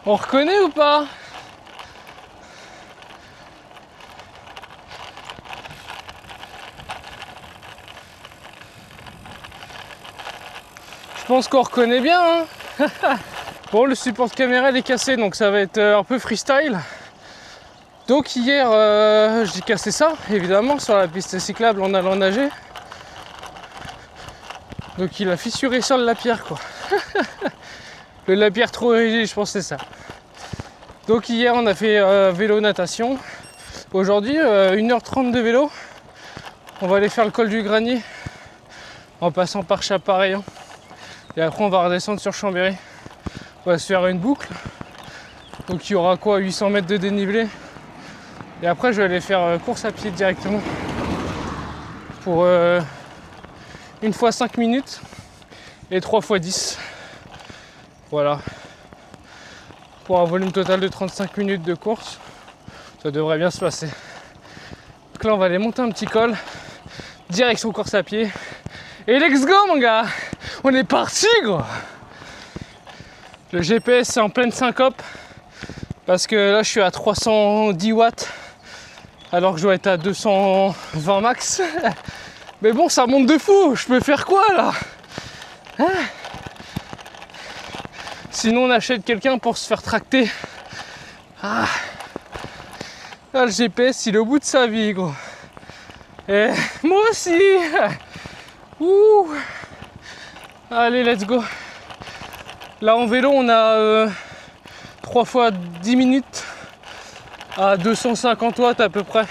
On reconnaît ou pas? Je pense qu'on reconnaît bien, hein. Bon, le support de caméra il est cassé, donc ça va être un peu freestyle. Donc hier, j'ai cassé ça, évidemment, sur la piste cyclable en allant nager. Donc il a fissuré sur le lapierre, quoi. Le lapierre trop rigide, je pense que c'est ça. Donc hier, on a fait vélo-natation. Aujourd'hui, 1h30 de vélo. On va aller faire le col du Granier en passant par Chapareillan. Et après, on va redescendre sur Chambéry. On va se faire une boucle. Donc il y aura quoi, 800 mètres de dénivelé. Et après, je vais aller faire course à pied directement. Pour 1 fois 5 minutes et 3 fois 10. Voilà. Pour un volume total de 35 minutes de course. Ça devrait bien se passer. Donc là, on va aller monter un petit col. Direction course à pied. Et let's go, mon gars! On est parti, gros! Le GPS c'est en pleine syncope. Parce que là, je suis à 310 watts. Alors que je dois être à 220 max. Mais bon, ça monte de fou. Je peux faire quoi, là? Hein? Sinon, on achète quelqu'un pour se faire tracter. Ah. Là, le GPS, il est au bout de sa vie, gros. Et moi aussi. Ouh. Allez, let's go. Là, en vélo, on a 3 fois 10 minutes à 250 watts à peu près.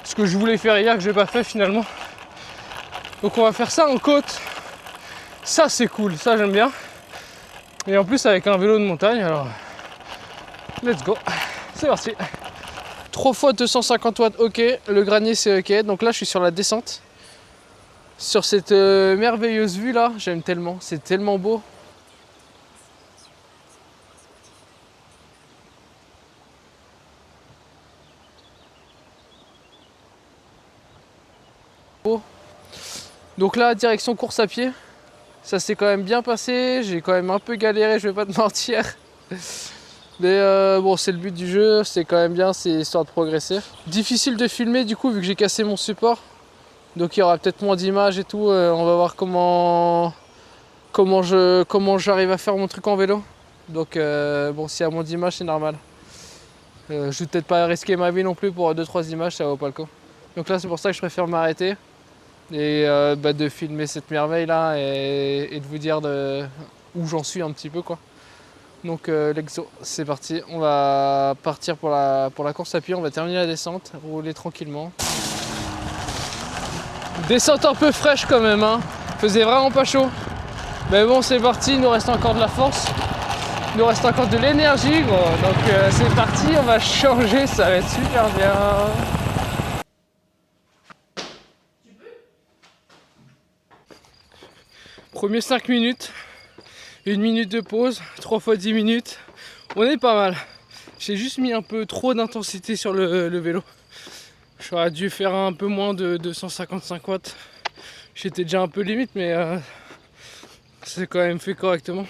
Ce que je voulais faire hier, que j'ai pas fait finalement. Donc, on va faire ça en côte. Ça, c'est cool. Ça, j'aime bien. Et en plus, avec un vélo de montagne. Alors, let's go. C'est parti. 3 fois 250 watts, ok. Le Granier, c'est ok. Donc là, je suis sur la descente. Sur cette merveilleuse vue là, j'aime tellement. C'est tellement beau. Donc là, direction course à pied. Ça s'est quand même bien passé. J'ai quand même un peu galéré, je vais pas te mentir. Mais bon, c'est le but du jeu. C'est quand même bien, c'est histoire de progresser. Difficile de filmer du coup, vu que j'ai cassé mon support. Donc il y aura peut-être moins d'images et tout. On va voir comment j'arrive à faire mon truc en vélo. Donc bon, s'il y a moins d'images, c'est normal. Je vais peut-être pas risquer ma vie non plus pour 2-3 images, ça vaut pas le coup. Donc là, c'est pour ça que je préfère m'arrêter et de filmer cette merveille là et de vous dire où j'en suis un petit peu, quoi. Donc l'exo, c'est parti. On va partir pour la course à pied. On va terminer la descente, rouler tranquillement. Descente un peu fraîche quand même, hein. Faisait vraiment pas chaud. Mais bon, c'est parti, il nous reste encore de la force. Il nous reste encore de l'énergie, gros. Donc c'est parti, on va changer, ça va être super bien. Premier 5 minutes, 1 minute de pause, 3 fois 10 minutes. On est pas mal. J'ai juste mis un peu trop d'intensité sur le vélo. J'aurais dû faire un peu moins de 255 watts. J'étais déjà un peu limite, mais c'est quand même fait correctement.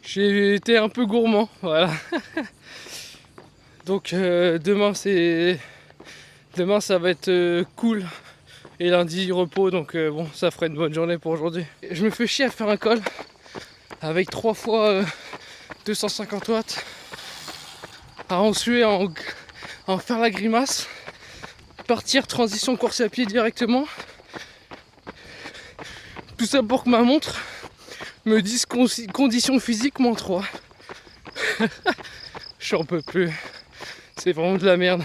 J'ai été un peu gourmand, voilà. Donc demain ça va être cool. Et lundi repos, donc bon, ça ferait une bonne journée pour aujourd'hui. Je me fais chier à faire un col avec 3 fois 250 watts. À en suer, à en faire la grimace. Partir, transition course à pied directement. Tout ça pour que ma montre me dise conditions physiques -3. J'en peux plus. C'est vraiment de la merde.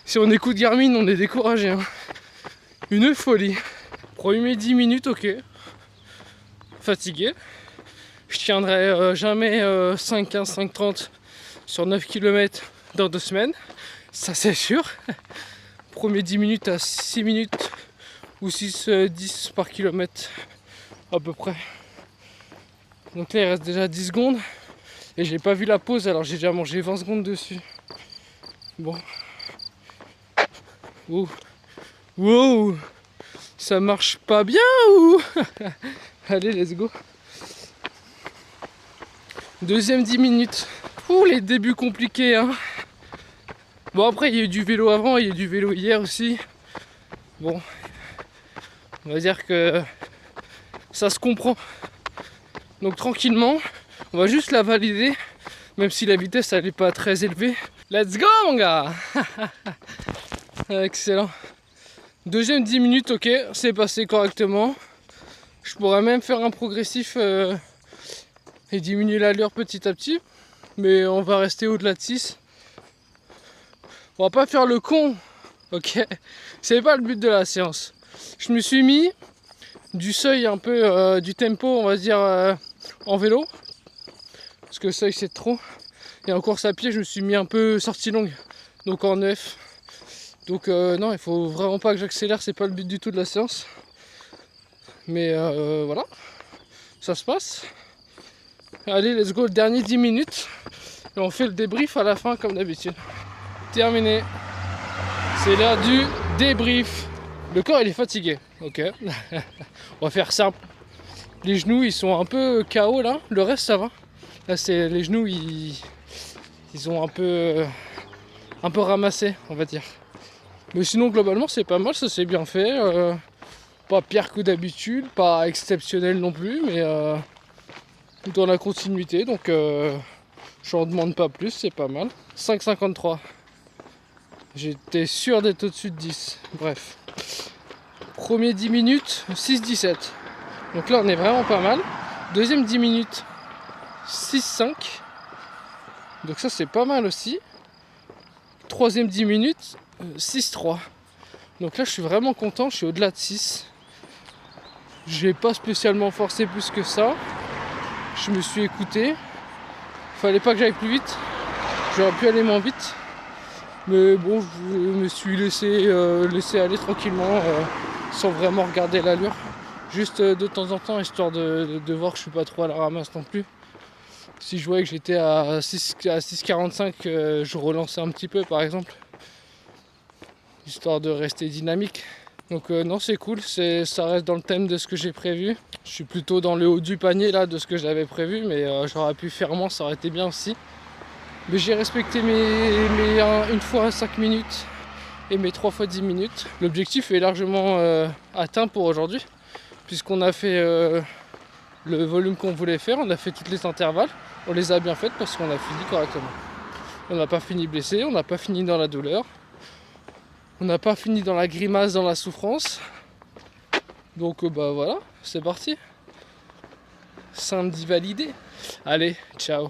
Si on écoute Garmin, on est découragé, hein. Une folie. Premier 10 minutes, ok. Fatigué. Je tiendrai jamais 5,15, 5,30 sur 9 km dans 2 semaines. Ça, c'est sûr. Premier 10 minutes à 6 minutes ou 6-10 par kilomètre à peu près. Donc là, il reste déjà 10 secondes. Et j'ai pas vu la pause, alors j'ai déjà mangé 20 secondes dessus. Bon. Ouh. Wow. Ça marche pas bien ou allez, let's go. Deuxième 10 minutes. Ouh, les débuts compliqués, hein. Bon, après, il y a eu du vélo avant, il y a eu du vélo hier aussi. Bon, on va dire que ça se comprend. Donc tranquillement, on va juste la valider, même si la vitesse elle n'est pas très élevée. Let's go mon gars. Excellent. Deuxième 10 minutes, ok, c'est passé correctement. Je pourrais même faire un progressif et diminuer l'allure petit à petit. Mais on va rester au-delà de 6. On va pas faire le con, ok. C'est pas le but de la séance. Je me suis mis du seuil un peu, du tempo, on va dire, en vélo. Parce que le seuil c'est trop. Et en course à pied, je me suis mis un peu sortie longue. Donc en F. Donc non, il faut vraiment pas que j'accélère, c'est pas le but du tout de la séance. Mais voilà, ça se passe. Allez, let's go, le dernier 10 minutes. Et on fait le débrief à la fin comme d'habitude. Terminé. C'est l'heure du débrief. Le corps il est fatigué, ok. On va faire simple. Les genoux ils sont un peu KO là, le reste ça va. Là c'est les genoux ils ont un peu ramassé on va dire. Mais sinon globalement c'est pas mal, ça s'est bien fait. Pas pire que d'habitude, pas exceptionnel non plus, mais dans la continuité, donc j'en demande pas plus, c'est pas mal. 5,53. J'étais sûr d'être au-dessus de 10. Bref. Premier 10 minutes, 6,17. Donc là on est vraiment pas mal. Deuxième 10 minutes, 6,5. Donc ça c'est pas mal aussi. Troisième 10 minutes, 6,3. Donc là je suis vraiment content, je suis au-delà de 6. J'ai pas spécialement forcé plus que ça. Je me suis écouté. Fallait pas que j'aille plus vite. J'aurais pu aller moins vite. Mais bon, je me suis laissé aller tranquillement sans vraiment regarder l'allure. Juste de temps en temps, histoire de voir que je suis pas trop à la ramasse non plus. Si je voyais que j'étais à 6,45, je relançais un petit peu par exemple. Histoire de rester dynamique. Donc non, c'est cool, ça reste dans le thème de ce que j'ai prévu. Je suis plutôt dans le haut du panier là de ce que j'avais prévu, mais j'aurais pu faire moins, ça aurait été bien aussi. Mais j'ai respecté mes 1 fois 5 minutes et mes 3 fois 10 minutes. L'objectif est largement atteint pour aujourd'hui, puisqu'on a fait le volume qu'on voulait faire, on a fait tous les intervalles, on les a bien faites parce qu'on a fini correctement. On n'a pas fini blessé, on n'a pas fini dans la douleur. On n'a pas fini dans la grimace, dans la souffrance. Donc bah voilà, c'est parti. Samedi validé. Allez, ciao.